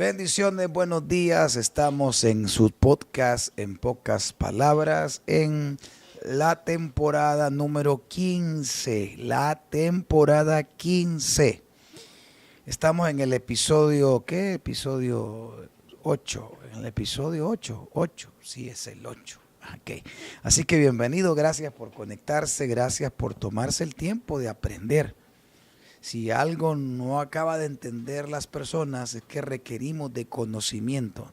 Bendiciones, buenos días. Estamos en su podcast, en pocas palabras, en la temporada número 15. La temporada 15. Estamos en el episodio, ¿qué? Episodio 8. En el episodio 8. 8, sí, es el 8. Okay. Así que bienvenido, gracias por conectarse, gracias por tomarse el tiempo de aprender. Si algo no acaba de entender las personas es que requerimos de conocimiento.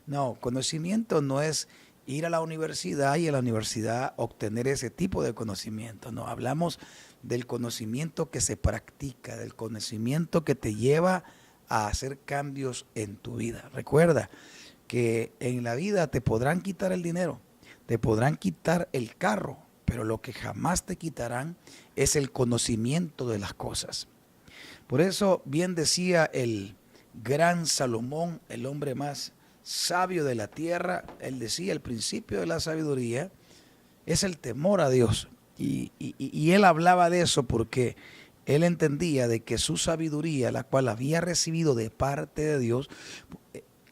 No, conocimiento no es ir a la universidad y a la universidad obtener ese tipo de conocimiento. No, hablamos del conocimiento que se practica, del conocimiento que te lleva a hacer cambios en tu vida. Recuerda que en la vida te podrán quitar el dinero, te podrán quitar el carro, pero lo que jamás te quitarán es el conocimiento de las cosas. Por eso bien decía el gran Salomón, el hombre más sabio de la tierra, él decía, el principio de la sabiduría es el temor a Dios. Y él hablaba de eso porque él entendía de que su sabiduría, la cual había recibido de parte de Dios,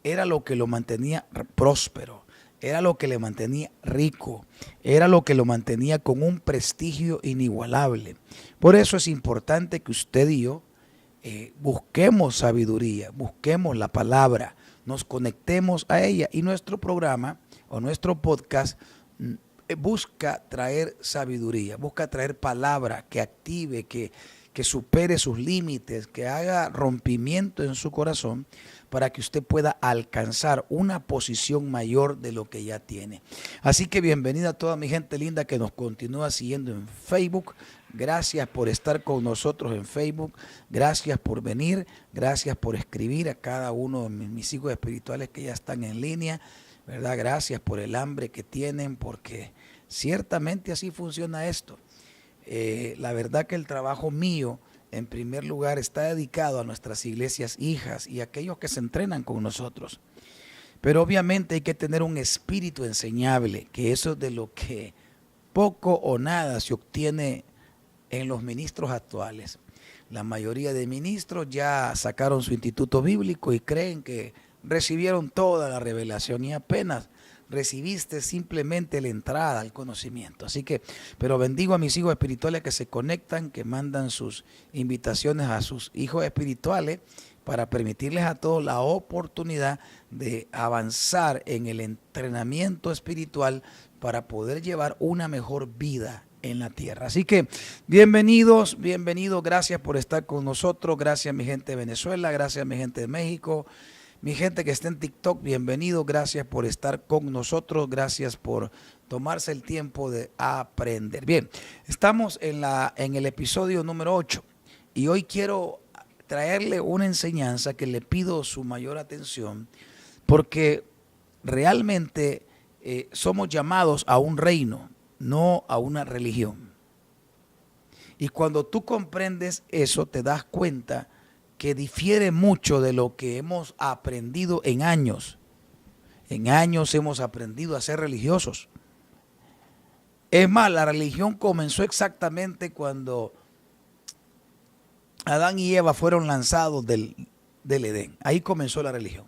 era lo que lo mantenía próspero. Era lo que le mantenía rico, era lo que lo mantenía con un prestigio inigualable. Por eso es importante que usted y yo busquemos sabiduría, busquemos la palabra, nos conectemos a ella. Y nuestro programa o nuestro podcast busca traer sabiduría, busca traer palabra que active, que supere sus límites, que haga rompimiento en su corazón para que usted pueda alcanzar una posición mayor de lo que ya tiene. Así que bienvenida a toda mi gente linda que nos continúa siguiendo en Facebook. Gracias por estar con nosotros en Facebook. Gracias por venir. Gracias por escribir a cada uno de mis hijos espirituales que ya están en línea. ¿Verdad? Gracias por el hambre que tienen, porque ciertamente así funciona esto. La verdad que el trabajo mío, en primer lugar, está dedicado a nuestras iglesias hijas y a aquellos que se entrenan con nosotros. Pero obviamente hay que tener un espíritu enseñable, que eso es de lo que poco o nada se obtiene en los ministros actuales. La mayoría de ministros ya sacaron su instituto bíblico y creen que recibieron toda la revelación y apenas recibiste simplemente la entrada al conocimiento. Así que, pero bendigo a mis hijos espirituales que se conectan, que mandan sus invitaciones a sus hijos espirituales para permitirles a todos la oportunidad de avanzar en el entrenamiento espiritual para poder llevar una mejor vida en la tierra. Así que bienvenidos, gracias por estar con nosotros, gracias a mi gente de Venezuela, gracias a mi gente de México. Mi gente que está en TikTok, bienvenido, gracias por estar con nosotros, gracias por tomarse el tiempo de aprender. Bien, estamos en el episodio número 8 y hoy quiero traerle una enseñanza que le pido su mayor atención porque realmente somos llamados a un reino, no a una religión. Y cuando tú comprendes eso, te das cuenta que difiere mucho de lo que hemos aprendido en años. En años hemos aprendido a ser religiosos. Es más, la religión comenzó exactamente cuando Adán y Eva fueron lanzados del Edén. Ahí comenzó la religión.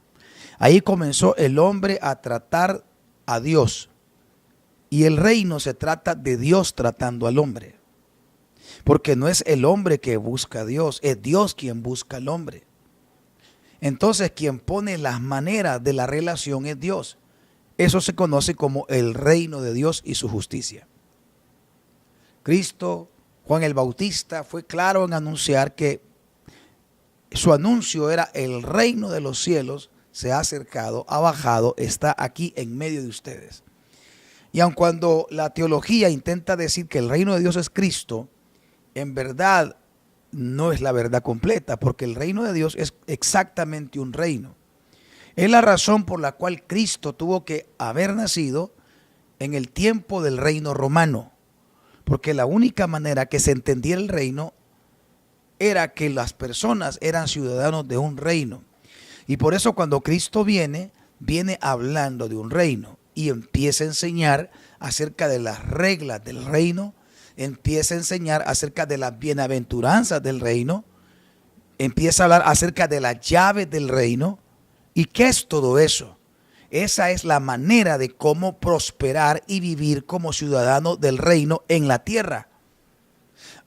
Ahí comenzó el hombre a tratar a Dios. Y el reino se trata de Dios tratando al hombre. Porque no es el hombre que busca a Dios, es Dios quien busca al hombre. Entonces quien pone las maneras de la relación es Dios. Eso se conoce como el reino de Dios y su justicia. Cristo, Juan el Bautista, fue claro en anunciar que su anuncio era: el reino de los cielos se ha acercado, ha bajado, está aquí en medio de ustedes. Y aun cuando la teología intenta decir que el reino de Dios es Cristo, en verdad no es la verdad completa, porque el reino de Dios es exactamente un reino. Es la razón por la cual Cristo tuvo que haber nacido en el tiempo del reino romano, porque la única manera que se entendiera el reino era que las personas eran ciudadanos de un reino. Y por eso cuando Cristo viene hablando de un reino y empieza a enseñar acerca de las reglas del reino, empieza a enseñar acerca de las bienaventuranzas del reino, empieza a hablar acerca de las llaves del reino ¿Y qué es todo eso? Esa es la manera de cómo prosperar y vivir como ciudadano del reino en la tierra.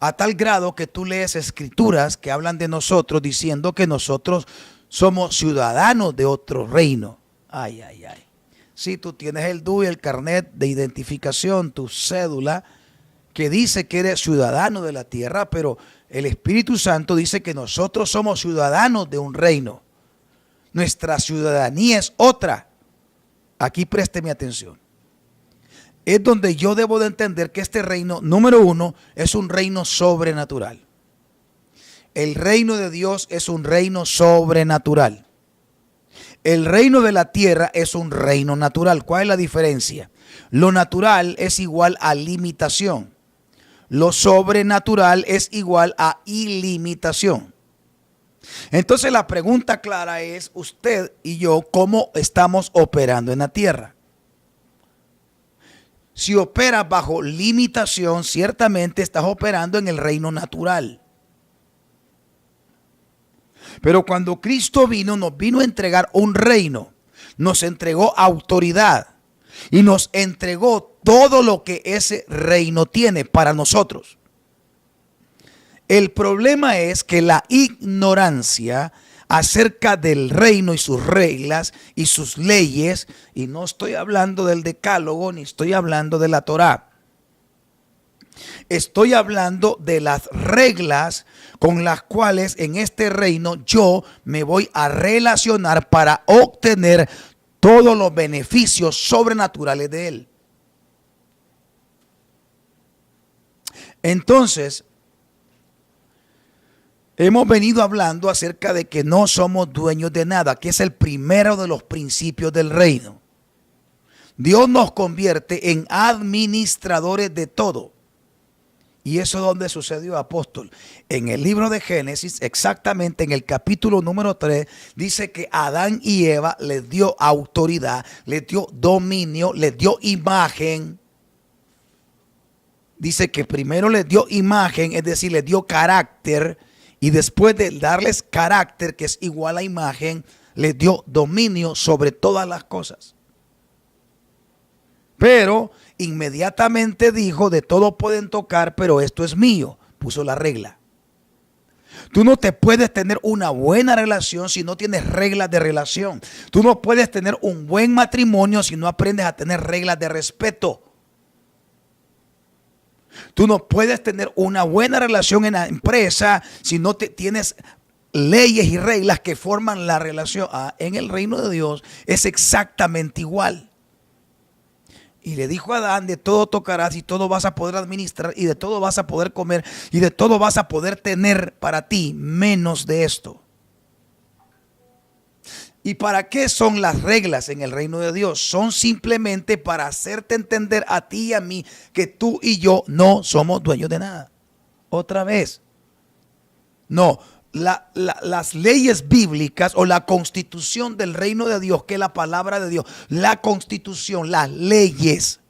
A tal grado que tú lees escrituras que hablan de nosotros diciendo que nosotros somos ciudadanos de otro reino. Ay, ay, ay. Si tú tienes el DUI, el carnet de identificación, tu cédula, que dice que eres ciudadano de la tierra, pero el Espíritu Santo dice que nosotros somos ciudadanos de un reino. Nuestra ciudadanía es otra. Aquí présteme atención. Es donde yo debo de entender que este reino, número uno, es un reino sobrenatural. El reino de Dios es un reino sobrenatural. El reino de la tierra es un reino natural. ¿Cuál es la diferencia? Lo natural es igual a limitación. Lo sobrenatural es igual a ilimitación. Entonces la pregunta clara es, usted y yo, ¿cómo estamos operando en la tierra? Si operas bajo limitación, ciertamente estás operando en el reino natural. Pero cuando Cristo vino, nos vino a entregar un reino, nos entregó autoridad y nos entregó todo lo que ese reino tiene para nosotros. El problema es que la ignorancia acerca del reino y sus reglas y sus leyes, y no estoy hablando del decálogo ni estoy hablando de la Torá. Estoy hablando de las reglas con las cuales en este reino yo me voy a relacionar para obtener todos los beneficios sobrenaturales de él. Entonces, hemos venido hablando acerca de que no somos dueños de nada, que es el primero de los principios del reino. Dios nos convierte en administradores de todo. ¿Y eso dónde sucedió, apóstol? En el libro de Génesis, exactamente en el capítulo número 3, dice que Adán y Eva les dio autoridad, les dio dominio, les dio imagen. Dice que primero les dio imagen, es decir, les dio carácter, y después de darles carácter, que es igual a imagen, les dio dominio sobre todas las cosas. Pero inmediatamente dijo, de todo pueden tocar, pero esto es mío. Puso la regla. Tú no te puedes tener una buena relación si no tienes reglas de relación. Tú no puedes tener un buen matrimonio si no aprendes a tener reglas de respeto. Tú no puedes tener una buena relación en la empresa si no tienes leyes y reglas que forman la relación. En el reino de Dios es exactamente igual. Y le dijo a Adán, de todo tocarás y todo vas a poder administrar y de todo vas a poder comer y de todo vas a poder tener para ti, menos de esto. ¿Y para qué son las reglas en el reino de Dios? Son simplemente para hacerte entender a ti y a mí que tú y yo no somos dueños de nada. Otra vez. No. Las leyes bíblicas o la constitución del reino de Dios, que es la palabra de Dios, la constitución, las leyes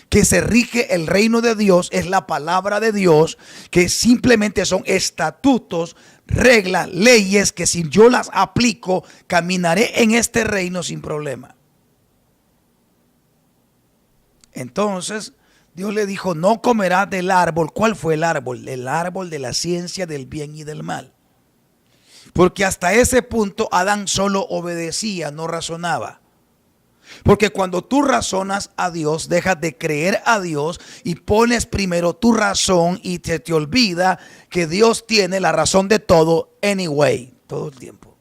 que se rige el reino de Dios es la palabra de Dios, que simplemente son estatutos, reglas, leyes que si yo las aplico, caminaré en este reino sin problema. Entonces, Dios le dijo, no comerás del árbol. ¿Cuál fue el árbol? El árbol de la ciencia del bien y del mal. Porque hasta ese punto Adán solo obedecía, no razonaba. Porque cuando tú razonas a Dios, dejas de creer a Dios y pones primero tu razón y te olvida que Dios tiene la razón de todo anyway, todo el tiempo.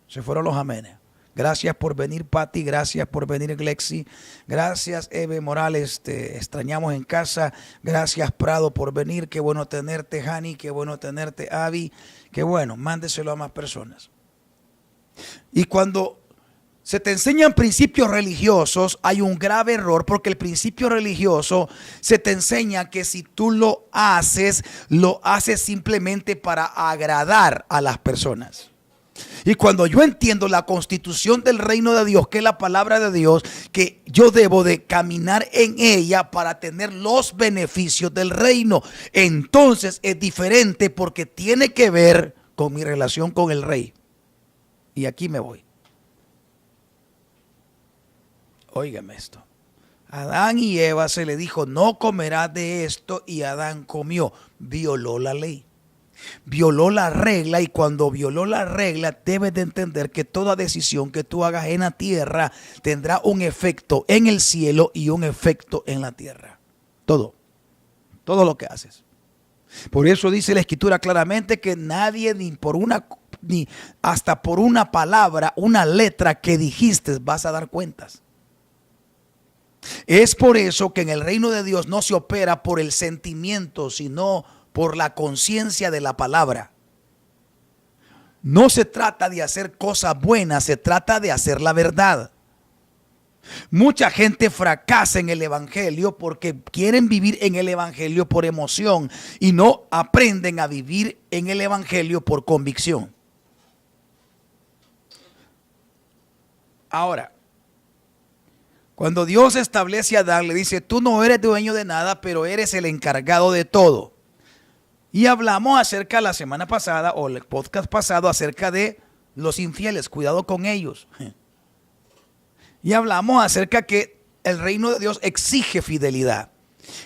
Se fueron los amenes. Gracias por venir, Patti. Gracias por venir, Glexi. Gracias, Eve Morales. Te extrañamos en casa. Gracias, Prado, por venir. Qué bueno tenerte, Hani. Qué bueno tenerte, Avi. Qué bueno. Mándeselo a más personas. Y cuando se te enseñan principios religiosos, hay un grave error, porque el principio religioso se te enseña que si tú lo haces simplemente para agradar a las personas. Y cuando yo entiendo la constitución del reino de Dios, que es la palabra de Dios, que yo debo de caminar en ella para tener los beneficios del reino, entonces es diferente porque tiene que ver con mi relación con el rey. Y aquí me voy. Óigame esto. Adán y Eva se le dijo, no comerás de esto, y Adán comió. Violó la ley. Violó la regla, y cuando violó la regla debes de entender que toda decisión que tú hagas en la tierra tendrá un efecto en el cielo y un efecto en la tierra. Todo lo que haces. Por eso dice la Escritura claramente que nadie ni hasta por una palabra, una letra que dijiste vas a dar cuentas. Es por eso que en el reino de Dios no se opera por el sentimiento, sino por la conciencia de la palabra. No se trata de hacer cosas buenas, se trata de hacer la verdad. Mucha gente fracasa en el evangelio porque quieren vivir en el evangelio por emoción y no aprenden a vivir en el evangelio por convicción. Ahora, cuando Dios establece a Adán, le dice, tú no eres dueño de nada, pero eres el encargado de todo. Y hablamos acerca la semana pasada o el podcast pasado acerca de los infieles, cuidado con ellos. Y hablamos acerca que el reino de Dios exige fidelidad.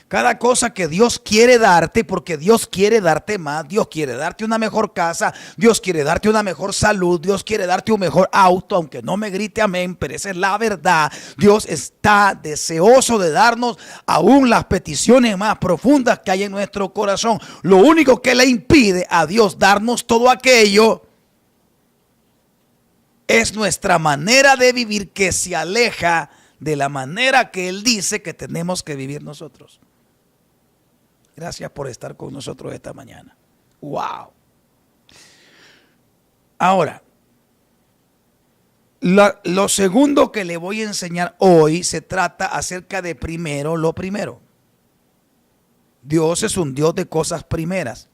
Cada cosa que Dios quiere darte, porque Dios quiere darte más, Dios quiere darte una mejor casa, Dios quiere darte una mejor salud, Dios quiere darte un mejor auto, aunque no me grite amén, pero esa es la verdad. Dios está deseoso de darnos aún las peticiones más profundas que hay en nuestro corazón. Lo único que le impide a Dios darnos todo aquello es nuestra manera de vivir, que se aleja de la manera que Él dice que tenemos que vivir nosotros. Gracias por estar con nosotros esta mañana. Wow. Ahora, lo segundo que le voy a enseñar hoy se trata acerca de primero lo primero. Dios es un Dios de cosas primeras.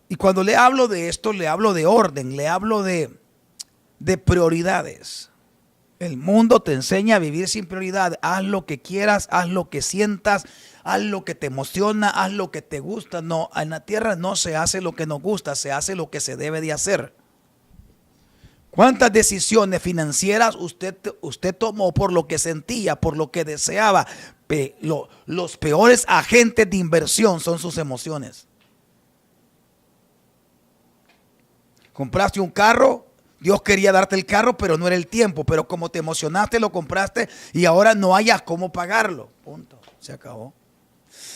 Y cuando le hablo de esto, le hablo de orden, le hablo de prioridades. El mundo te enseña a vivir sin prioridad. Haz lo que quieras, haz lo que sientas, haz lo que te emociona, haz lo que te gusta. No, en la tierra no se hace lo que nos gusta, se hace lo que se debe de hacer. ¿Cuántas decisiones financieras usted tomó por lo que sentía, por lo que deseaba? Los peores agentes de inversión son sus emociones. ¿Compraste un carro? Dios quería darte el carro, pero no era el tiempo. Pero como te emocionaste, lo compraste y ahora no hayas cómo pagarlo. Punto. Se acabó.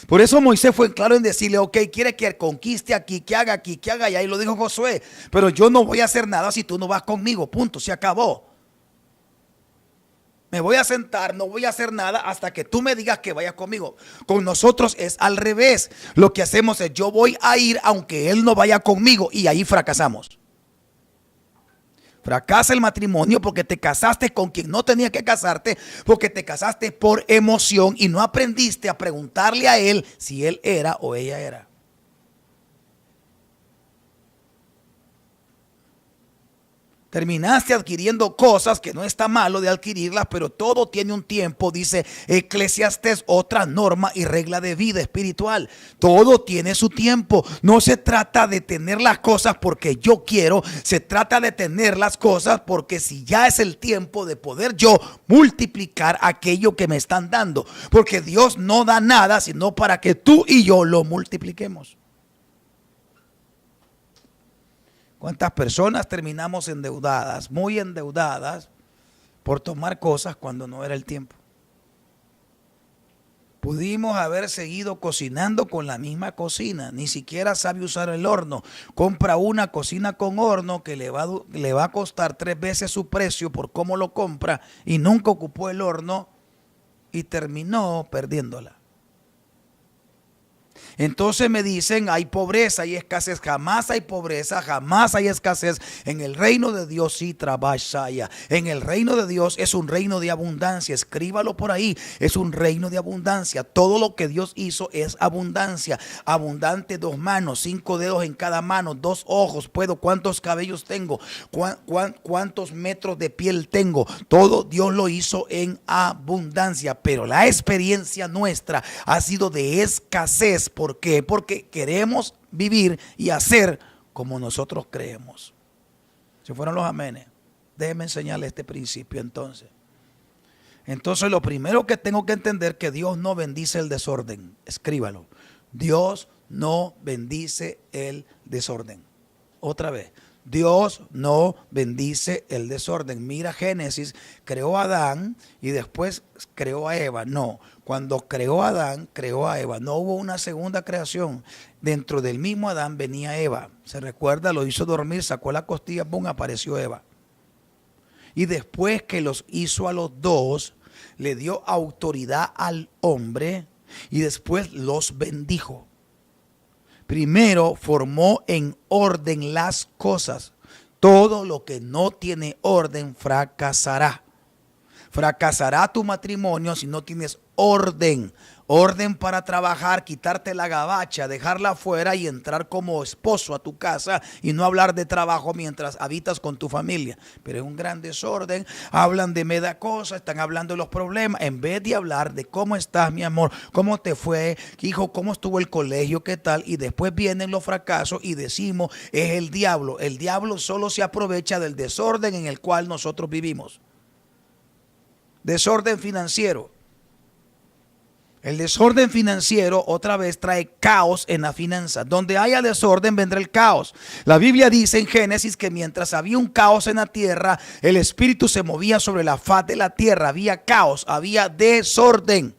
Por eso Moisés fue claro en decirle, ok, quiere que conquiste aquí, que haga aquí, que haga allá. Y lo dijo Josué, pero yo no voy a hacer nada si tú no vas conmigo. Punto. Se acabó. Me voy a sentar, no voy a hacer nada hasta que tú me digas que vayas conmigo. Con nosotros es al revés. Lo que hacemos es, yo voy a ir aunque él no vaya conmigo, y ahí fracasamos. Fracasa el matrimonio porque te casaste con quien no tenía que casarte, porque te casaste por emoción y no aprendiste a preguntarle a él si él era o ella era. Terminaste adquiriendo cosas que no está malo de adquirirlas, pero todo tiene un tiempo, dice Eclesiastés, otra norma y regla de vida espiritual. Todo tiene su tiempo. No se trata de tener las cosas porque yo quiero, se trata de tener las cosas porque si ya es el tiempo de poder yo multiplicar aquello que me están dando. Porque Dios no da nada sino para que tú y yo lo multipliquemos. ¿Cuántas personas terminamos endeudadas, muy endeudadas, por tomar cosas cuando no era el tiempo? Pudimos haber seguido cocinando con la misma cocina, ni siquiera sabe usar el horno. Compra una cocina con horno que le va a costar 3 veces su precio por cómo lo compra y nunca ocupó el horno y terminó perdiéndola. Entonces me dicen, hay pobreza y escasez. Jamás hay pobreza, jamás hay escasez. En el reino de Dios sí trabaja. En el reino de Dios es un reino de abundancia. Escríbalo por ahí. Es un reino de abundancia. Todo lo que Dios hizo es abundancia. Abundante 2 manos, 5 dedos en cada mano, 2 ojos. ¿Cuántos cabellos tengo? ¿Cuántos metros de piel tengo? Todo Dios lo hizo en abundancia. Pero la experiencia nuestra ha sido de escasez. ¿Por qué? Porque queremos vivir y hacer como nosotros creemos. Se fueron los amenes. Déjeme enseñarle este principio entonces. Entonces lo primero que tengo que entender que Dios no bendice el desorden. Escríbalo. Dios no bendice el desorden. Otra vez. Dios no bendice el desorden. Mira Génesis, creó a Adán y después creó a Eva. No, cuando creó a Adán, creó a Eva. No hubo una segunda creación. Dentro del mismo Adán venía Eva. Se recuerda, lo hizo dormir, sacó la costilla, ¡pum!, apareció Eva. Y después que los hizo a los dos, le dio autoridad al hombre y después los bendijo. Primero formó en orden las cosas. Todo lo que no tiene orden fracasará. Fracasará tu matrimonio si no tienes orden. Orden para trabajar, quitarte la gabacha, dejarla afuera y entrar como esposo a tu casa y no hablar de trabajo mientras habitas con tu familia. Pero es un gran desorden. Hablan de media cosa, están hablando de los problemas en vez de hablar de cómo estás, mi amor, cómo te fue, hijo, cómo estuvo el colegio, qué tal. Y después vienen los fracasos y decimos, es el diablo. El diablo solo se aprovecha del desorden en el cual nosotros vivimos. Desorden financiero. El desorden financiero otra vez trae caos en la finanza. Donde haya desorden vendrá el caos. La Biblia dice en Génesis que mientras había un caos en la tierra, el espíritu se movía sobre la faz de la tierra. Había caos, había desorden.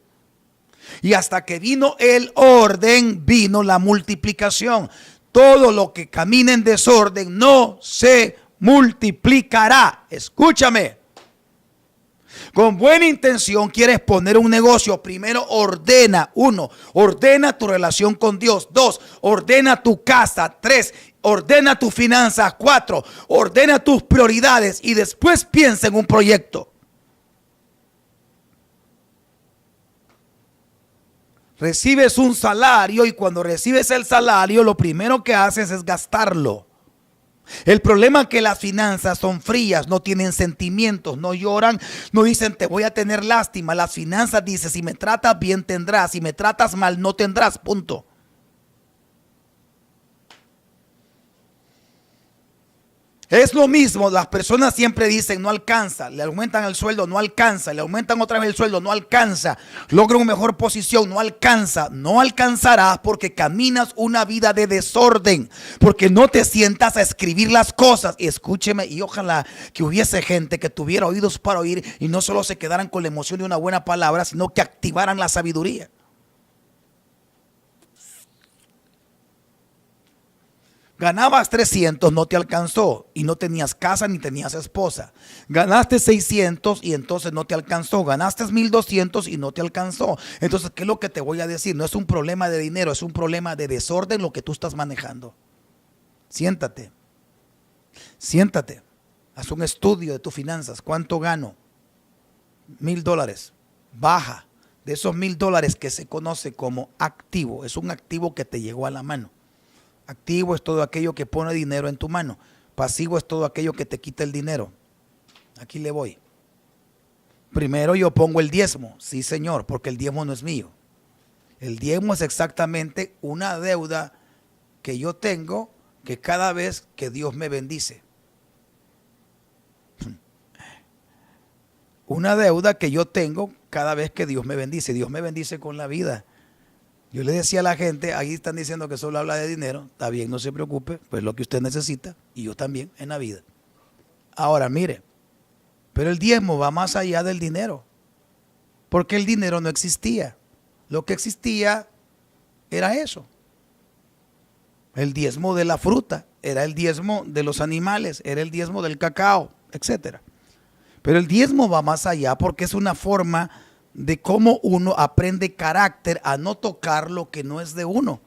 Y hasta que vino el orden, vino la multiplicación. Todo lo que camina en desorden no se multiplicará. Escúchame. Con buena intención quieres poner un negocio. Primero ordena. 1. Ordena tu relación con Dios. 2. Ordena tu casa. 3. Ordena tus finanzas. 4. Ordena tus prioridades. Y después piensa en un proyecto. Recibes un salario y cuando recibes el salario lo primero que haces es gastarlo. El problema es que las finanzas son frías, no tienen sentimientos, no lloran, no dicen te voy a tener lástima. Las finanzas dicen si me tratas bien tendrás, si me tratas mal no tendrás, punto. Es lo mismo, las personas siempre dicen no alcanza, le aumentan el sueldo, no alcanza, le aumentan otra vez el sueldo, no alcanza, logra una mejor posición, no alcanza, no alcanzarás porque caminas una vida de desorden, porque no te sientas a escribir las cosas. Y escúcheme, y ojalá que hubiese gente que tuviera oídos para oír y no solo se quedaran con la emoción de una buena palabra, sino que activaran la sabiduría. Ganabas 300, no te alcanzó y no tenías casa ni tenías esposa. Ganaste 600 y entonces no te alcanzó. Ganaste 1200 y no te alcanzó. Entonces, ¿qué es lo que te voy a decir? No es un problema de dinero, es un problema de desorden lo que tú estás manejando. Siéntate. Siéntate. Haz un estudio de tus finanzas. ¿Cuánto gano? $1,000. Baja. De esos $1,000 que se conoce como activo. Es un activo que te llegó a la mano. Activo es todo aquello que pone dinero en tu mano. Pasivo es todo aquello que te quita el dinero. Aquí le voy. Primero yo pongo el diezmo. Sí, señor, porque el diezmo no es mío. El diezmo es exactamente una deuda que yo tengo que cada vez que Dios me bendice. Una deuda que yo tengo cada vez que Dios me bendice. Dios me bendice con la vida. Yo le decía a la gente, ahí están diciendo que solo habla de dinero. Está bien, no se preocupe, pues lo que usted necesita y yo también en la vida. Ahora, mire, pero el diezmo va más allá del dinero. Porque el dinero no existía. Lo que existía era eso. El diezmo de la fruta, era el diezmo de los animales, era el diezmo del cacao, etc. Pero el diezmo va más allá porque es una forma de cómo uno aprende carácter a no tocar lo que no es de uno.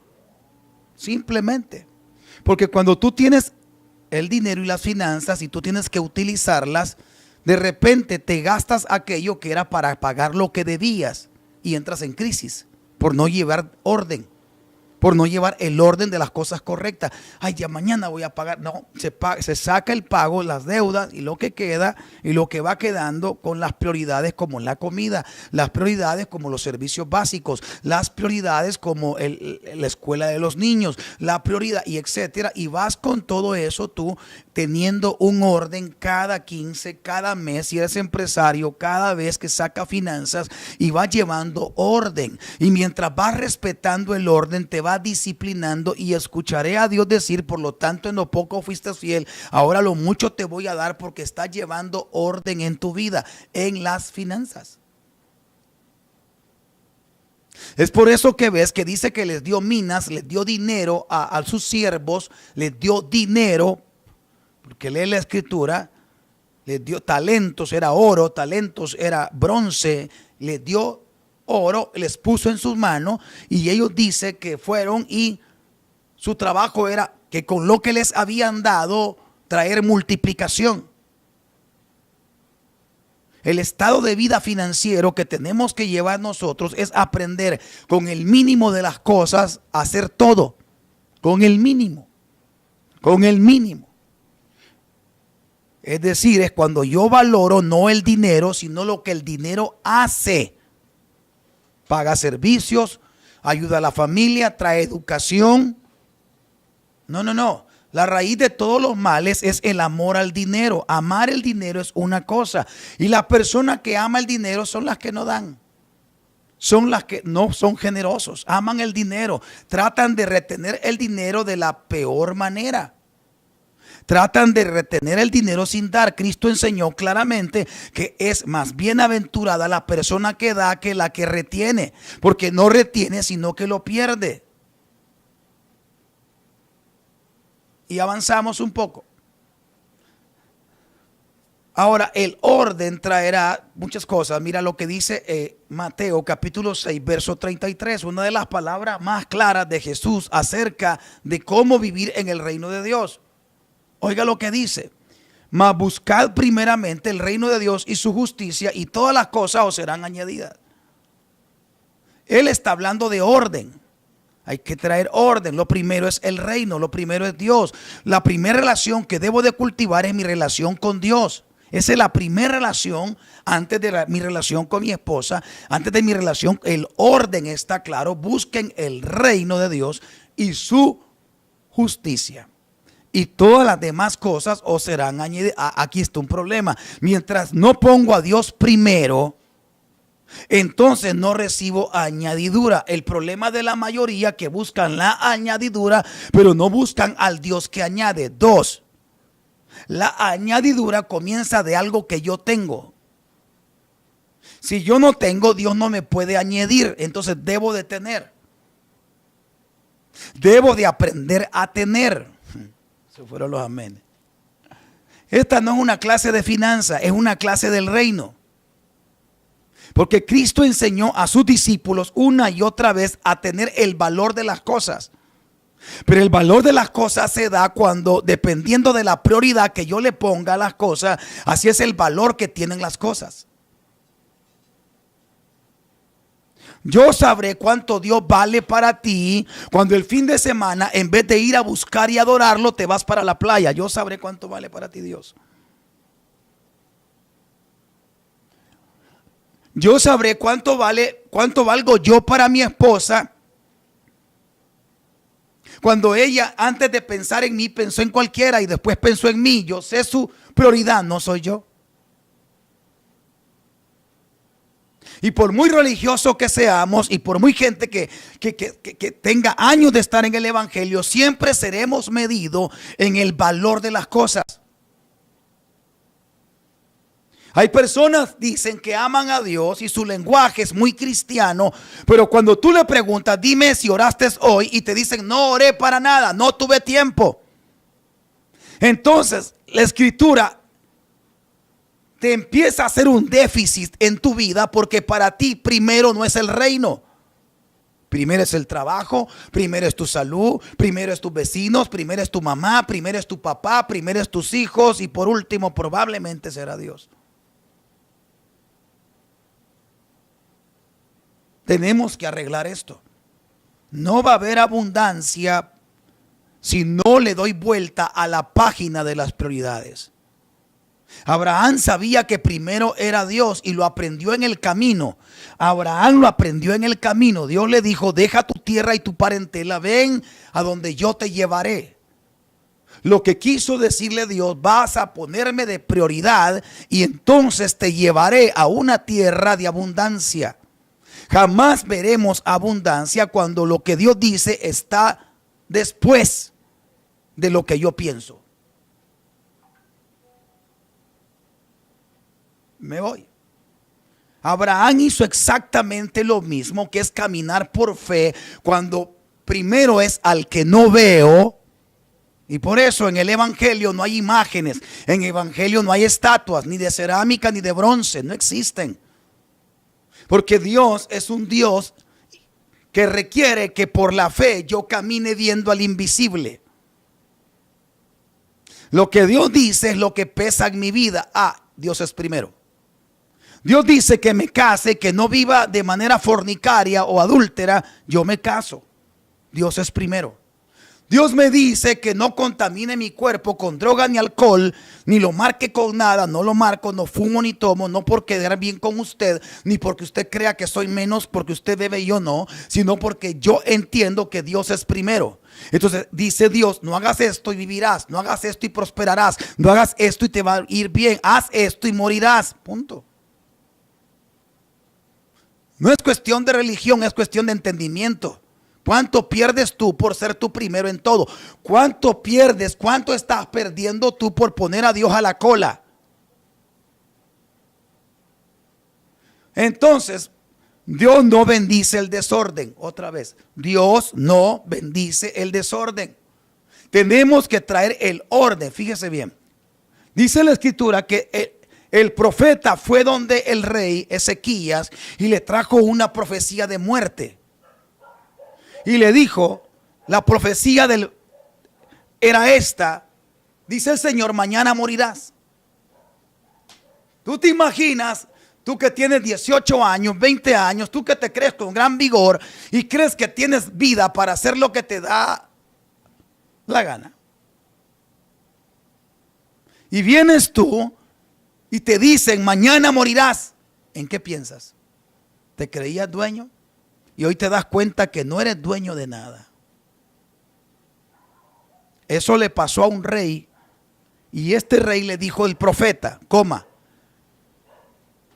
Simplemente. Porque cuando tú tienes el dinero y las finanzas y tú tienes que utilizarlas, de repente te gastas aquello que era para pagar lo que debías y entras en crisis por no llevar orden. Por no llevar el orden de las cosas correctas. Ay, ya mañana voy a pagar. No, se saca el pago, las deudas y lo que queda y lo que va quedando con las prioridades como la comida, las prioridades como los servicios básicos, las prioridades como la escuela de los niños, la prioridad y etcétera. Y vas con todo eso tú teniendo un orden cada 15, cada mes, si eres empresario, cada vez que saca finanzas y va llevando orden. Y mientras vas respetando el orden, te va disciplinando y escucharé a Dios decir, por lo tanto en lo poco fuiste fiel, ahora lo mucho te voy a dar porque estás llevando orden en tu vida, en las finanzas. Es por eso que ves que dice que les dio minas, les dio dinero a sus siervos, les dio dinero, porque lee la escritura, les dio talentos, era oro, talentos era bronce, les dio oro, les puso en sus manos y ellos dicen que fueron y su trabajo era que con lo que les habían dado traer multiplicación. El estado de vida financiero que tenemos que llevar nosotros es aprender con el mínimo de las cosas a hacer todo. Con el mínimo. Con el mínimo. Es decir, es cuando yo valoro no el dinero, sino lo que el dinero hace. Paga servicios, ayuda a la familia, trae educación. No. La raíz de todos los males es el amor al dinero. Amar el dinero es una cosa. Y las personas que aman el dinero son las que no dan. Son las que no son generosos. Aman el dinero. Tratan de retener el dinero de la peor manera. Tratan de retener el dinero sin dar. Cristo enseñó claramente que es más bienaventurada la persona que da que la que retiene. Porque no retiene, sino que lo pierde. Y avanzamos un poco. Ahora, el orden traerá muchas cosas. Mira lo que dice Mateo capítulo 6, verso 33. Una de las palabras más claras de Jesús acerca de cómo vivir en el reino de Dios. Oiga lo que dice. Mas buscad primeramente el reino de Dios y su justicia, y todas las cosas os serán añadidas. Él está hablando de orden. Hay que traer orden. Lo primero es el reino, lo primero es Dios. La primera relación que debo de cultivar es mi relación con Dios. Esa es la primera relación antes de mi relación con mi esposa, antes de mi relación. El orden está claro. Busquen el reino de Dios y su justicia. Y todas las demás cosas os serán añadidas. Aquí está un problema. Mientras no pongo a Dios primero, entonces no recibo añadidura. El problema de la mayoría que buscan la añadidura, pero no buscan al Dios que añade. Dos, la añadidura comienza de algo que yo tengo. Si yo no tengo, Dios no me puede añadir. Entonces debo de tener. Debo de aprender a tener. Se fueron los amenes. Esta no es una clase de finanzas, es una clase del reino. Porque Cristo enseñó a sus discípulos una y otra vez a tener el valor de las cosas. Pero el valor de las cosas se da cuando, dependiendo de la prioridad que yo le ponga a las cosas, así es el valor que tienen las cosas. Yo sabré cuánto Dios vale para ti cuando el fin de semana, en vez de ir a buscar y adorarlo, te vas para la playa. Yo sabré cuánto vale para ti Dios. Yo sabré cuánto valgo yo para mi esposa cuando ella, antes de pensar en mí, pensó en cualquiera y después pensó en mí. Yo sé su prioridad, no soy yo. Y por muy religioso que seamos y por muy gente que tenga años de estar en el evangelio, siempre seremos medidos en el valor de las cosas. Hay personas dicen que aman a Dios y su lenguaje es muy cristiano, pero cuando tú le preguntas, dime si oraste hoy, y te dicen, no oré para nada, no tuve tiempo. Entonces, la escritura te empieza a hacer un déficit en tu vida porque para ti primero no es el reino. Primero es el trabajo, primero es tu salud, primero es tus vecinos, primero es tu mamá, primero es tu papá, primero es tus hijos y por último probablemente será Dios. Tenemos que arreglar esto. No va a haber abundancia si no le doy vuelta a la página de las prioridades. Abraham sabía que primero era Dios y lo aprendió en el camino. Abraham lo aprendió en el camino. Dios le dijo, deja tu tierra y tu parentela, ven a donde yo te llevaré. Lo que quiso decirle Dios: vas a ponerme de prioridad y entonces te llevaré a una tierra de abundancia. Jamás veremos abundancia cuando lo que Dios dice está después de lo que yo pienso. Me voy. Abraham hizo exactamente lo mismo, que es caminar por fe, cuando primero es al que no veo. Y por eso en el evangelio no hay imágenes, en el evangelio no hay estatuas, ni de cerámica ni de bronce, no existen. Porque Dios es un Dios que requiere que por la fe yo camine viendo al invisible. Lo que Dios dice es lo que pesa en mi vida. Dios es primero. Dios dice que me case, que no viva de manera fornicaria o adúltera. Yo me caso. Dios es primero. Dios me dice que no contamine mi cuerpo con droga ni alcohol, ni lo marque con nada. No lo marco, no fumo ni tomo, no por quedar bien con usted, ni porque usted crea que soy menos porque usted bebe y yo no, sino porque yo entiendo que Dios es primero. Entonces dice Dios: no hagas esto y vivirás, no hagas esto y prosperarás, no hagas esto y te va a ir bien, haz esto y morirás. Punto. No es cuestión de religión, es cuestión de entendimiento. ¿Cuánto pierdes tú por ser tú primero en todo? ¿Cuánto pierdes? ¿Cuánto estás perdiendo tú por poner a Dios a la cola? Entonces, Dios no bendice el desorden. Otra vez, Dios no bendice el desorden. Tenemos que traer el orden. Fíjese bien. Dice la escritura que el profeta fue donde el rey Ezequías y le trajo una profecía de muerte. Y le dijo: la profecía era esta. Dice el Señor: mañana morirás. Tú te imaginas, tú que tienes 18 años, 20 años, tú que te crees con gran vigor y crees que tienes vida para hacer lo que te da la gana. Y vienes tú y te dicen: mañana morirás. ¿En qué piensas? ¿Te creías dueño? Y hoy te das cuenta que no eres dueño de nada. Eso le pasó a un rey. Y este rey le dijo al profeta: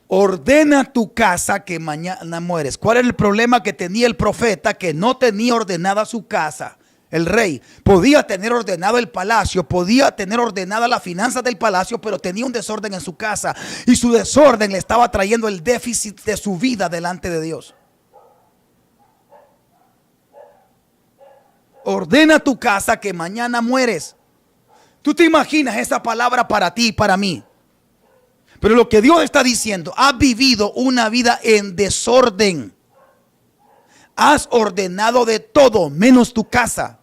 ordena tu casa que mañana mueres. ¿Cuál es el problema que tenía el profeta? Que no tenía ordenada su casa. El rey podía tener ordenado el palacio, podía tener ordenada las finanzas del palacio, pero tenía un desorden en su casa. Y su desorden le estaba trayendo el déficit de su vida delante de Dios. Ordena tu casa que mañana mueres. Tú te imaginas esa palabra para ti y para mí. Pero lo que Dios está diciendo: has vivido una vida en desorden. Has ordenado de todo menos tu casa.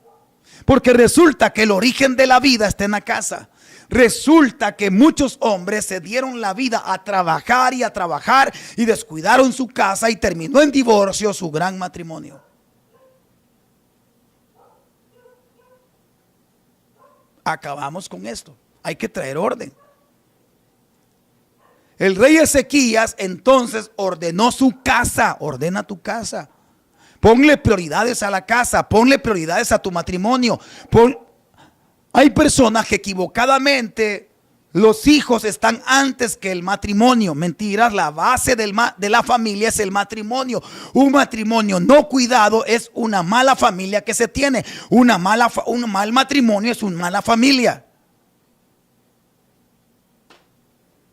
Porque resulta que el origen de la vida está en la casa. Resulta que muchos hombres se dieron la vida a trabajar y descuidaron su casa y terminó en divorcio su gran matrimonio. Acabamos con esto. Hay que traer orden. El rey Ezequías entonces ordenó su casa. Ordena tu casa. Ponle prioridades a la casa. Ponle prioridades a tu matrimonio. Hay personas que equivocadamente los hijos están antes que el matrimonio. Mentiras. La base de la familia es el matrimonio. Un matrimonio no cuidado es una mala familia que se tiene. Un mal matrimonio es una mala familia.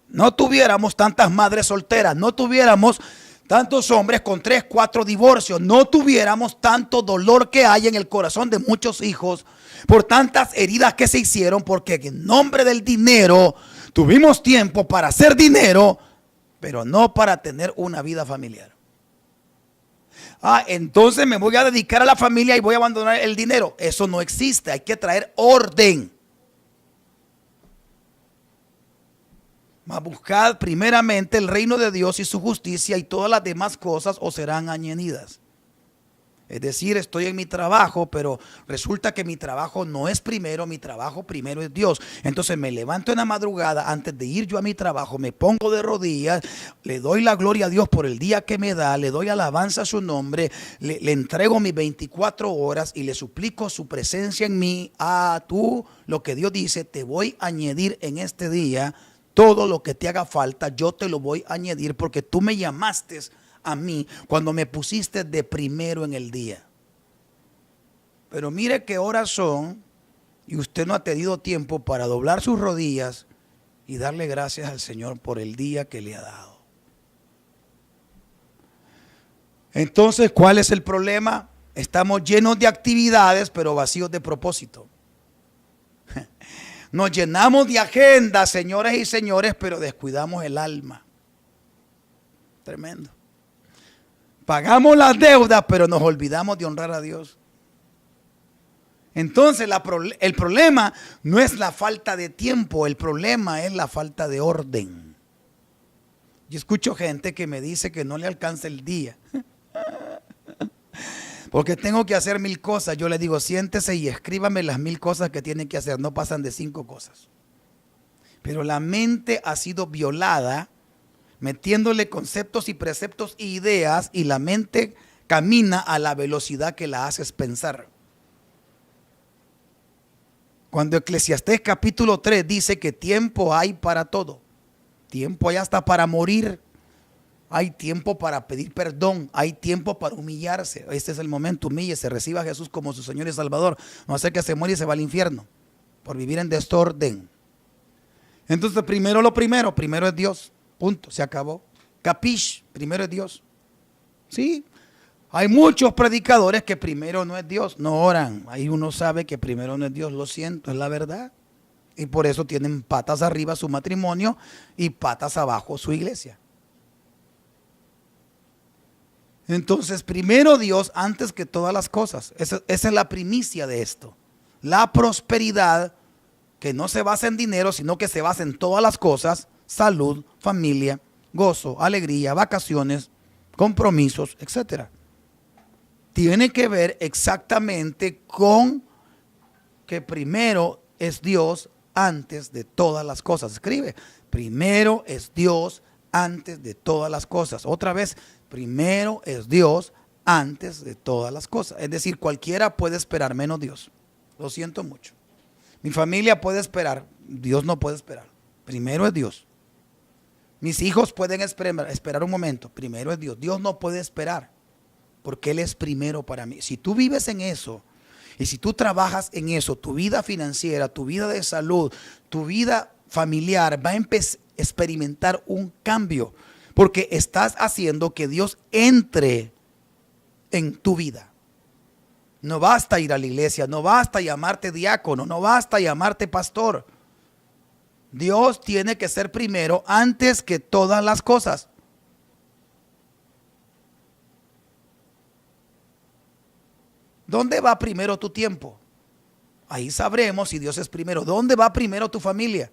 No tuviéramos tantas madres solteras, no tuviéramos tantos hombres con 3, 4 divorcios, no tuviéramos tanto dolor que hay en el corazón de muchos hijos por tantas heridas que se hicieron, porque en nombre del dinero tuvimos tiempo para hacer dinero, pero no para tener una vida familiar. Entonces me voy a dedicar a la familia y voy a abandonar el dinero. Eso no existe, hay que traer orden. Mas buscad primeramente el reino de Dios y su justicia, y todas las demás cosas os serán añadidas. Es decir, estoy en mi trabajo, pero resulta que mi trabajo no es primero, mi trabajo primero es Dios. Entonces me levanto en la madrugada antes de ir yo a mi trabajo, me pongo de rodillas, le doy la gloria a Dios por el día que me da, le doy alabanza a su nombre, le entrego mis 24 horas y le suplico su presencia en mí. Tú, lo que Dios dice, te voy a añadir en este día todo lo que te haga falta, yo te lo voy a añadir porque tú me llamaste a mí cuando me pusiste de primero en el día. Pero mire qué horas son y usted no ha tenido tiempo para doblar sus rodillas y darle gracias al Señor por el día que le ha dado. Entonces, ¿cuál es el problema? Estamos llenos de actividades, pero vacíos de propósito. Nos llenamos de agenda, señoras y señores, pero descuidamos el alma. Tremendo. Pagamos las deudas, pero nos olvidamos de honrar a Dios. Entonces el problema no es la falta de tiempo, el problema es la falta de orden. Yo escucho gente que me dice que no le alcanza el día, porque tengo que hacer 1000 cosas. Yo le digo, siéntese y escríbame las 1000 cosas que tiene que hacer, no pasan de 5 cosas. Pero la mente ha sido violada, metiéndole conceptos y preceptos e ideas, y la mente camina a la velocidad que la haces pensar. Cuando Eclesiastés capítulo 3 dice que tiempo hay para todo, tiempo hay hasta para morir, hay tiempo para pedir perdón, hay tiempo para humillarse. Este es el momento, humíllese, reciba a Jesús como su Señor y Salvador, no sea que se muere y se va al infierno por vivir en desorden. Entonces primero es Dios. Punto, se acabó. Capish, primero es Dios. Sí, hay muchos predicadores que primero no es Dios, no oran. Ahí uno sabe que primero no es Dios, lo siento, es la verdad. Y por eso tienen patas arriba su matrimonio y patas abajo su iglesia. Entonces, primero Dios antes que todas las cosas. Esa es la primicia de esto. La prosperidad que no se basa en dinero, sino que se basa en todas las cosas. Salud, familia, gozo, alegría, vacaciones, compromisos, etcétera. Tiene que ver exactamente con que primero es Dios antes de todas las cosas. Escribe, primero es Dios antes de todas las cosas. Otra vez, primero es Dios antes de todas las cosas. Es decir, cualquiera puede esperar menos Dios. Lo siento mucho. Mi familia puede esperar, Dios no puede esperar. Primero es Dios. Mis hijos pueden esperar un momento. Primero es Dios. Dios no puede esperar porque Él es primero para mí. Si tú vives en eso y si tú trabajas en eso, tu vida financiera, tu vida de salud, tu vida familiar va a experimentar un cambio porque estás haciendo que Dios entre en tu vida. No basta ir a la iglesia, no basta llamarte diácono, no basta llamarte pastor. Dios tiene que ser primero antes que todas las cosas. ¿Dónde va primero tu tiempo? Ahí sabremos si Dios es primero. ¿Dónde va primero tu familia?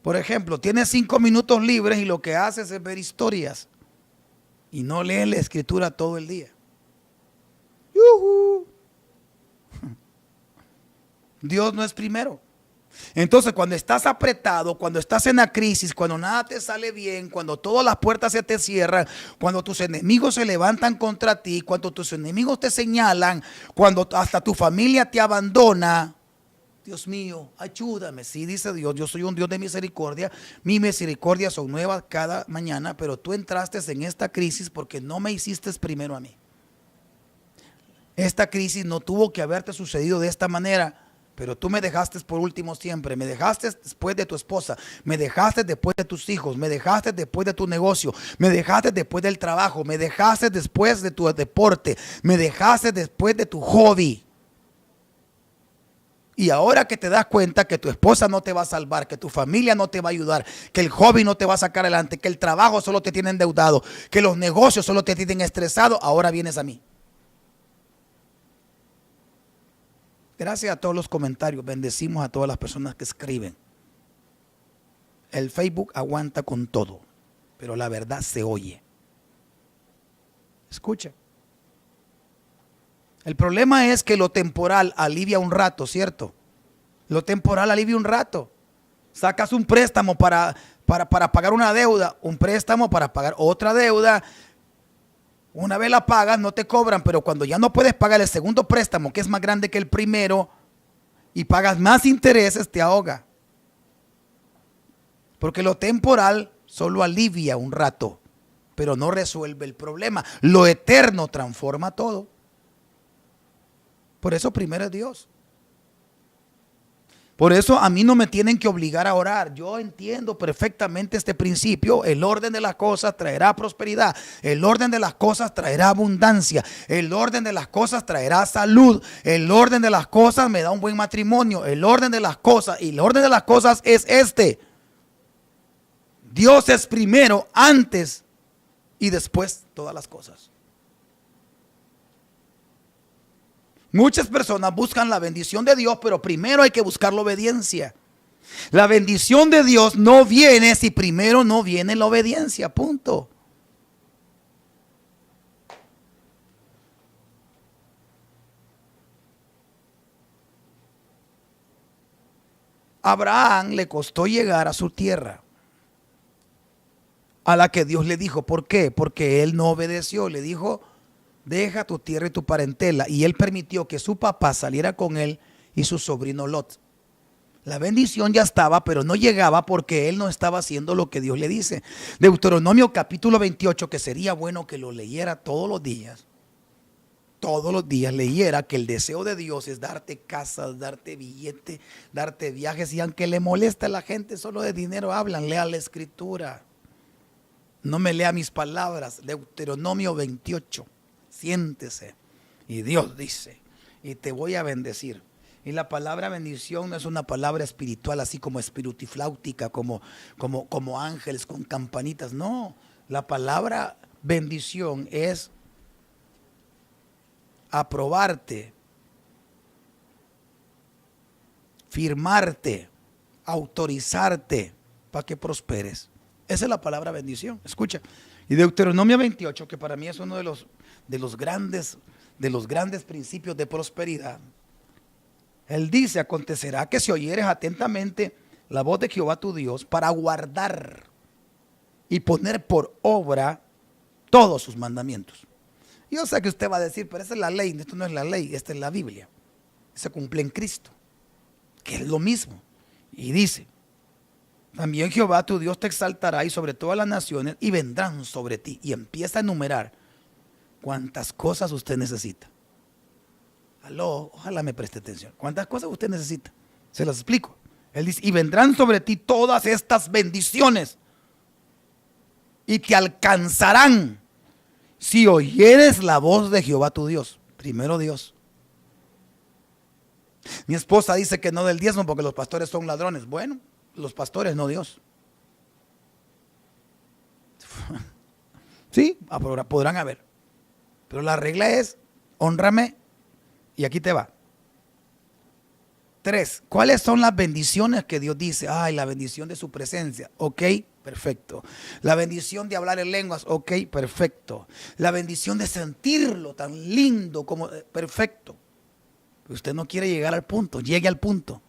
Por ejemplo, tienes 5 minutos libres y lo que haces es ver historias y no lees la escritura todo el día. ¡Yujú! Dios no es primero. Entonces, cuando estás apretado, cuando estás en la crisis, cuando nada te sale bien, cuando todas las puertas se te cierran, cuando tus enemigos se levantan contra ti, cuando tus enemigos te señalan, cuando hasta tu familia te abandona, Dios mío, ayúdame. Sí, dice Dios, yo soy un Dios de misericordia. Mis misericordias son nuevas cada mañana, pero tú entraste en esta crisis porque no me hiciste primero a mí. Esta crisis no tuvo que haberte sucedido de esta manera, pero tú me dejaste por último siempre. Me dejaste después de tu esposa, me dejaste después de tus hijos, me dejaste después de tu negocio, me dejaste después del trabajo, me dejaste después de tu deporte, me dejaste después de tu hobby. Y ahora que te das cuenta que tu esposa no te va a salvar, que tu familia no te va a ayudar, que el hobby no te va a sacar adelante, que el trabajo solo te tiene endeudado, que los negocios solo te tienen estresado, ahora vienes a mí. Gracias a todos los comentarios, bendecimos a todas las personas que escriben. El Facebook aguanta con todo, pero la verdad se oye. Escucha. El problema es que lo temporal alivia un rato, ¿cierto? Lo temporal alivia un rato. Sacas un préstamo para pagar una deuda, un préstamo para pagar otra deuda. Una vez la pagas, no te cobran, pero cuando ya no puedes pagar el segundo préstamo, que es más grande que el primero, y pagas más intereses, te ahoga. Porque lo temporal solo alivia un rato, pero no resuelve el problema. Lo eterno transforma todo. Por eso primero es Dios. Por eso a mí no me tienen que obligar a orar. Yo entiendo perfectamente este principio. El orden de las cosas traerá prosperidad. El orden de las cosas traerá abundancia. El orden de las cosas traerá salud. El orden de las cosas me da un buen matrimonio. El orden de las cosas, y el orden de las cosas es este. Dios es primero, antes y después todas las cosas. Muchas personas buscan la bendición de Dios, pero primero hay que buscar la obediencia. La bendición de Dios no viene si primero no viene la obediencia, punto. A Abraham le costó llegar a su tierra, a la que Dios le dijo. ¿Por qué? Porque él no obedeció. Le dijo: deja tu tierra y tu parentela. Y él permitió que su papá saliera con él y su sobrino Lot. La bendición ya estaba, pero no llegaba porque él no estaba haciendo lo que Dios le dice. Deuteronomio capítulo 28, que sería bueno que lo leyera todos los días. Todos los días leyera que el deseo de Dios es darte casas, darte billetes, darte viajes. Y aunque le molesta a la gente, solo de dinero hablan. Lea la escritura. No me lea mis palabras. Deuteronomio 28. Siéntese. Y Dios dice: y te voy a bendecir. Y la palabra bendición no es una palabra espiritual, así como espiritifláutica, como ángeles con campanitas. No, la palabra bendición es aprobarte, firmarte, autorizarte para que prosperes. Esa es la palabra bendición. Escucha. Y Deuteronomio 28, que para mí es uno de los grandes principios de prosperidad. Él dice: acontecerá que si oyeres atentamente la voz de Jehová tu Dios, para guardar y poner por obra todos sus mandamientos. Yo sé que usted va a decir: pero esa es la ley. Esto no es la ley, esta es la Biblia. Se cumple en Cristo, que es lo mismo. Y dice: también Jehová tu Dios te exaltará y sobre todas las naciones, y vendrán sobre ti. Y empieza a enumerar cuántas cosas usted necesita. Aló, ojalá me preste atención. ¿Cuántas cosas usted necesita? Se las explico. Él dice: y vendrán sobre ti todas estas bendiciones, y te alcanzarán si oyeres la voz de Jehová tu Dios. Primero Dios. Mi esposa dice que no del diezmo porque los pastores son ladrones. Bueno, los pastores, no Dios. Sí, podrán haber. Pero la regla es: hónrame. Y aquí te va. 3. ¿Cuáles son las bendiciones que Dios dice? Ay, la bendición de su presencia. Ok, perfecto. La bendición de hablar en lenguas. Ok, perfecto. La bendición de sentirlo tan lindo como perfecto. Pero usted no quiere llegar al punto. Llegue al punto.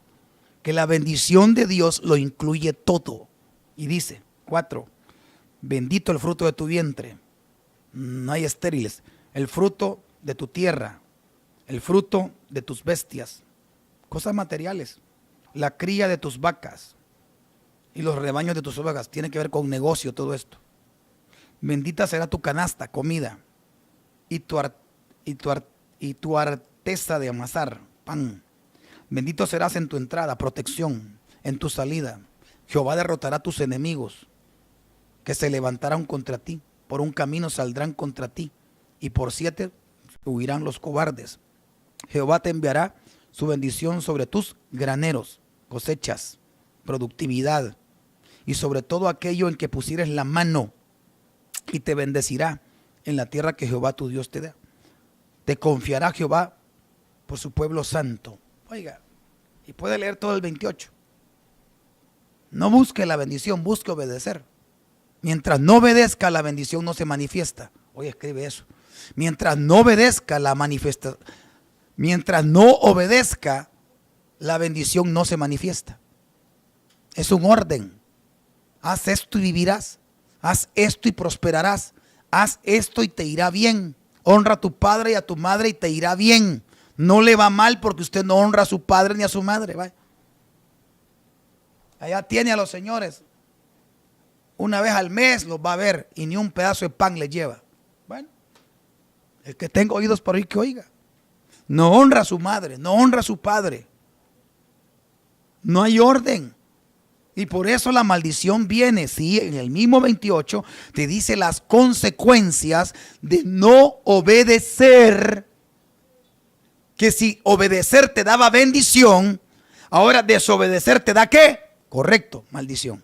Que la bendición de Dios lo incluye todo. Y dice: 4. Bendito el fruto de tu vientre. No hay estériles. El fruto de tu tierra. El fruto de tus bestias, cosas materiales, la cría de tus vacas y los rebaños de tus ovejas. Tiene que ver con negocio todo esto. Bendita será tu canasta, comida, y tu arteza de amasar, pan. Bendito serás en tu entrada, protección, en tu salida. Jehová derrotará a tus enemigos que se levantarán contra ti. Por un camino saldrán contra ti, y por 7 huirán los cobardes. Jehová te enviará su bendición sobre tus graneros, cosechas, productividad, y sobre todo aquello en que pusieres la mano, y te bendecirá en la tierra que Jehová tu Dios te da. Te confiará Jehová por su pueblo santo. Oiga, y puede leer todo el 28. No busque la bendición, busque obedecer. Mientras no obedezca, la bendición no se manifiesta. Oye, escribe eso. Mientras no obedezca mientras no obedezca, la bendición no se manifiesta. Es un orden. Haz esto y vivirás. Haz esto y prosperarás. Haz esto y te irá bien. Honra a tu padre y a tu madre y te irá bien. No le va mal porque usted no honra a su padre ni a su madre. Vaya. Allá tiene a los señores. Una vez al mes los va a ver y ni un pedazo de pan le lleva. Bueno, el que tenga oídos para oír que oiga. No honra a su madre, no honra a su padre. No hay orden. Y por eso la maldición viene, sí, en el mismo 28 te dice las consecuencias de no obedecer. Que si obedecer te daba bendición, ahora desobedecer te da ¿qué? Correcto, maldición.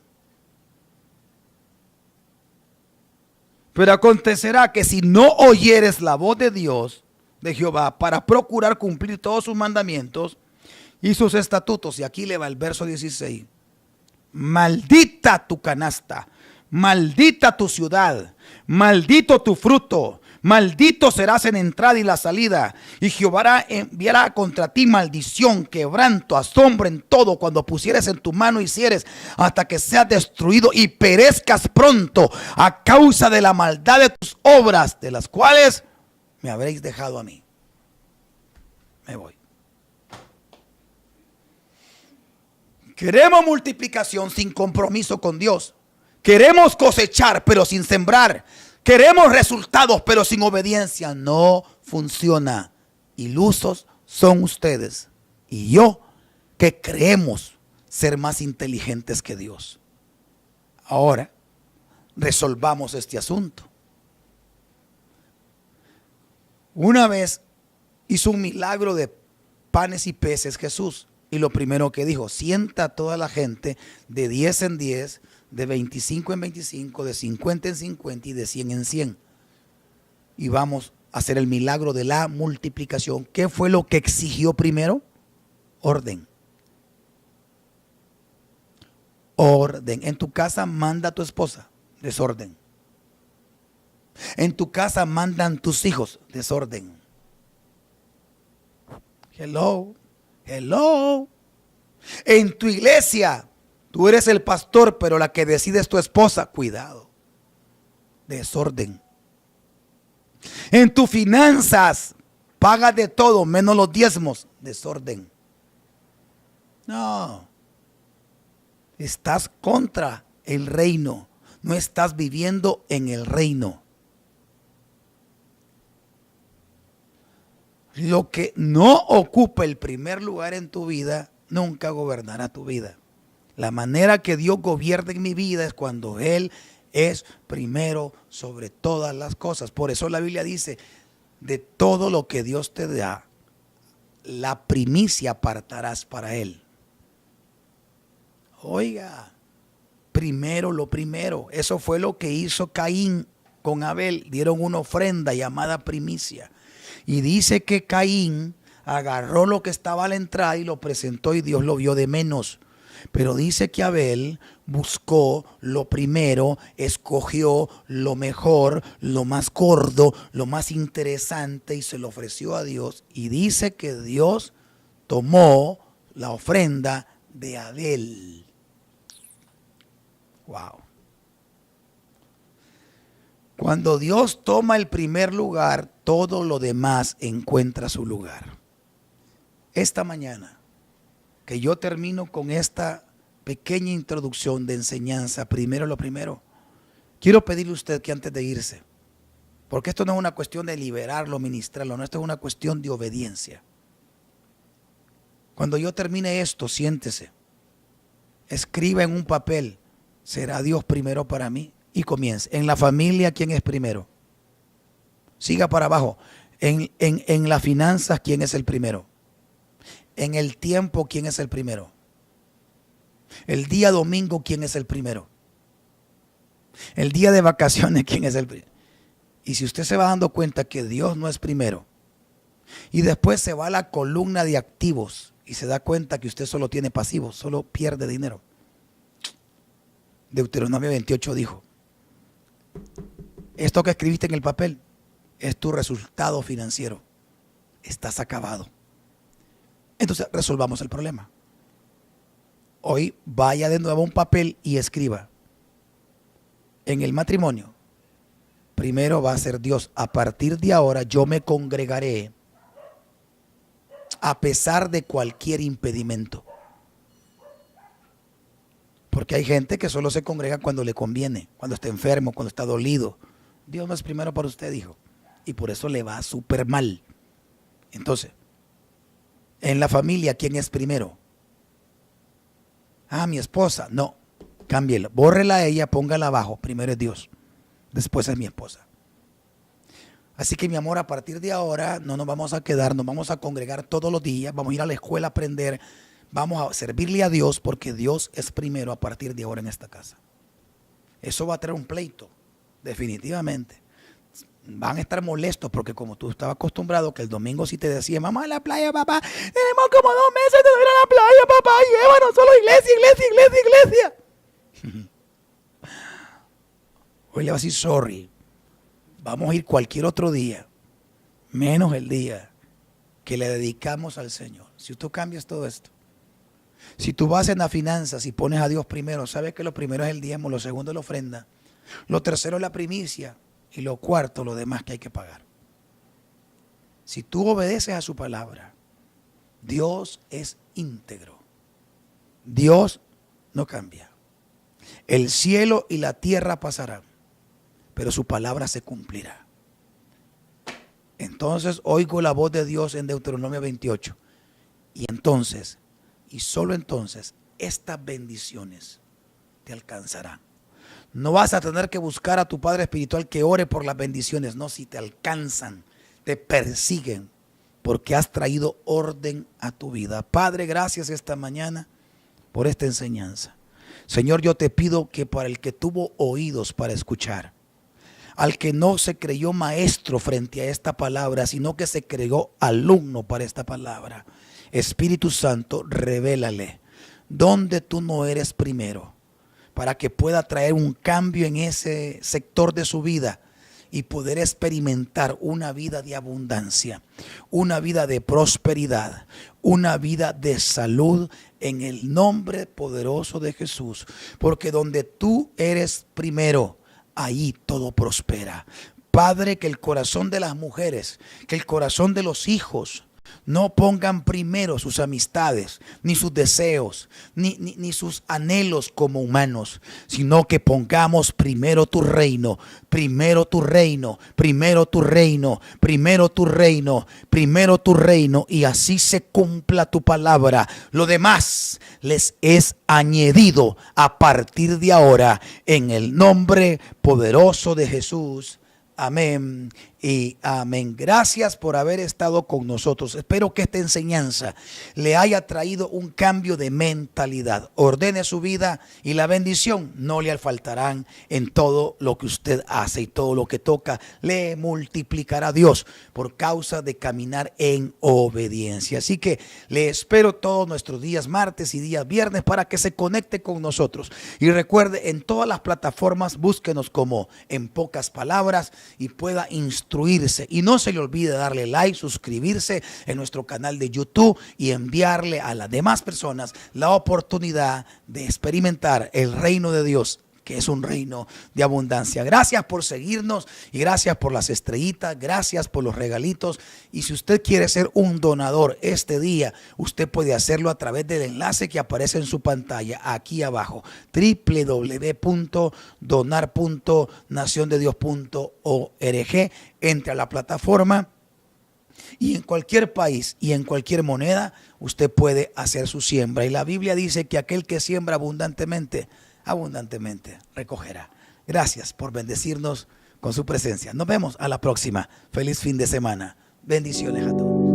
Pero acontecerá que si no oyeres la voz de Dios, de Jehová, para procurar cumplir todos sus mandamientos y sus estatutos, y aquí le va el verso 16, maldita tu canasta, maldita tu ciudad, maldito tu fruto, maldito serás en entrada y la salida, y Jehová enviará contra ti maldición, quebranto, asombro en todo, cuando pusieres en tu mano hicieres, hasta que seas destruido y perezcas pronto a causa de la maldad de tus obras, de las cuales me habréis dejado a mí. Me voy. Queremos multiplicación sin compromiso con Dios. Queremos cosechar pero sin sembrar. Queremos resultados pero sin obediencia. No funciona. Ilusos son ustedes y yo, que creemos ser más inteligentes que Dios. Ahora resolvamos este asunto. Una vez hizo un milagro de panes y peces Jesús. Y lo primero que dijo, sienta a toda la gente de 10 en 10, de 25 en 25, de 50 en 50 y de 100 en 100. Y vamos a hacer el milagro de la multiplicación. ¿Qué fue lo que exigió primero? Orden. Orden. En tu casa manda a tu esposa, desorden. En tu casa mandan tus hijos, desorden. Hello. Hello. En tu iglesia, tú eres el pastor, pero la que decide es tu esposa. Cuidado. Desorden. En tus finanzas, pagas de todo, menos los diezmos. Desorden. No. Estás contra el reino. No estás viviendo en el reino. Lo que no ocupa el primer lugar en tu vida, nunca gobernará tu vida. La manera que Dios gobierna en mi vida es cuando Él es primero sobre todas las cosas. Por eso la Biblia dice, de todo lo que Dios te da, la primicia apartarás para Él. Oiga, primero lo primero. Eso fue lo que hizo Caín con Abel. Dieron una ofrenda llamada primicia. Y dice que Caín agarró lo que estaba a la entrada y lo presentó y Dios lo vio de menos. Pero dice que Abel buscó lo primero, escogió lo mejor, lo más gordo, lo más interesante y se lo ofreció a Dios. Y dice que Dios tomó la ofrenda de Abel. Wow. Cuando Dios toma el primer lugar, todo lo demás encuentra su lugar. Esta mañana, que yo termino con esta pequeña introducción de enseñanza, primero lo primero, quiero pedirle a usted que antes de irse, porque esto no es una cuestión de liberarlo, ministrarlo, no, esto es una cuestión de obediencia. Cuando yo termine esto, siéntese, escriba en un papel, ¿será Dios primero para mí? Y comience. En la familia, ¿quién es primero? Siga para abajo. En las finanzas, ¿quién es el primero? En el tiempo, ¿quién es el primero? El día domingo, ¿quién es el primero? El día de vacaciones, ¿quién es el primero? Y si usted se va dando cuenta que Dios no es primero, y después se va a la columna de activos y se da cuenta que usted solo tiene pasivos, solo pierde dinero. Deuteronomio 28 dijo, esto que escribiste en el papel, es tu resultado financiero. Estás acabado. Entonces resolvamos el problema. Hoy vaya de nuevo a un papel y escriba. En el matrimonio, primero va a ser Dios. A partir de ahora yo me congregaré a pesar de cualquier impedimento. Porque hay gente que solo se congrega cuando le conviene, cuando está enfermo, cuando está dolido. Dios no es primero para usted, dijo. Y por eso le va súper mal. Entonces, en la familia, ¿quién es primero? Mi esposa. No, cámbiela. Bórrela a ella, póngala abajo. Primero es Dios. Después es mi esposa. Así que mi amor, a partir de ahora no nos vamos a quedar, nos vamos a congregar todos los días. Vamos a ir a la escuela a aprender. Vamos a servirle a Dios porque Dios es primero a partir de ahora en esta casa. Eso va a traer un pleito, definitivamente. Van a estar molestos porque como tú estabas acostumbrado que el domingo sí te decía, mamá, a la playa, papá, tenemos como 2 meses de ir a la playa, papá, llévanos solo iglesia. Hoy le va a decir, sorry, vamos a ir cualquier otro día, menos el día que le dedicamos al Señor. Si tú cambias todo esto, si tú vas en las finanzas y pones a Dios primero, sabes que lo primero es el diezmo, lo segundo es la ofrenda, lo tercero es la primicia y lo cuarto, lo demás que hay que pagar. Si tú obedeces a su palabra, Dios es íntegro. Dios no cambia. El cielo y la tierra pasarán, pero su palabra se cumplirá. Entonces oigo la voz de Dios en Deuteronomio 28. Y entonces, y solo entonces, estas bendiciones te alcanzarán. No vas a tener que buscar a tu Padre Espiritual que ore por las bendiciones. No, si te alcanzan, te persiguen, porque has traído orden a tu vida. Padre, gracias esta mañana por esta enseñanza. Señor, yo te pido que para el que tuvo oídos para escuchar, al que no se creyó maestro frente a esta palabra, sino que se creyó alumno para esta palabra, Espíritu Santo, revélale donde tú no eres primero, para que pueda traer un cambio en ese sector de su vida y poder experimentar una vida de abundancia, una vida de prosperidad, una vida de salud en el nombre poderoso de Jesús. Porque donde tú eres primero, ahí todo prospera. Padre, que el corazón de las mujeres, que el corazón de los hijos no pongan primero sus amistades, ni sus deseos, ni sus anhelos como humanos, sino que pongamos primero tu reino, primero tu reino, primero tu reino, primero tu reino, primero tu reino, y así se cumpla tu palabra. Lo demás les es añadido a partir de ahora, en el nombre poderoso de Jesús. Amén y amén. Gracias por haber estado con nosotros. Espero que esta enseñanza le haya traído un cambio de mentalidad. Ordene su vida y la bendición no le faltarán en todo lo que usted hace, y todo lo que toca le multiplicará Dios por causa de caminar en obediencia. Así que le espero todos nuestros días martes y días viernes para que se conecte con nosotros. Y recuerde, en todas las plataformas búsquenos como En Pocas Palabras y pueda instruirse. Y no se le olvide darle like, suscribirse en nuestro canal de YouTube y enviarle a las demás personas la oportunidad de experimentar el reino de Dios, que es un reino de abundancia. Gracias por seguirnos y gracias por las estrellitas, gracias por los regalitos. Y si usted quiere ser un donador este día, usted puede hacerlo a través del enlace que aparece en su pantalla aquí abajo, www.donar.naciondedios.org. Entre a la plataforma y en cualquier país y en cualquier moneda usted puede hacer su siembra. Y la Biblia dice que aquel que siembra abundantemente recogerá. Gracias por bendecirnos con su presencia. Nos vemos a la próxima. Feliz fin de semana. Bendiciones a todos.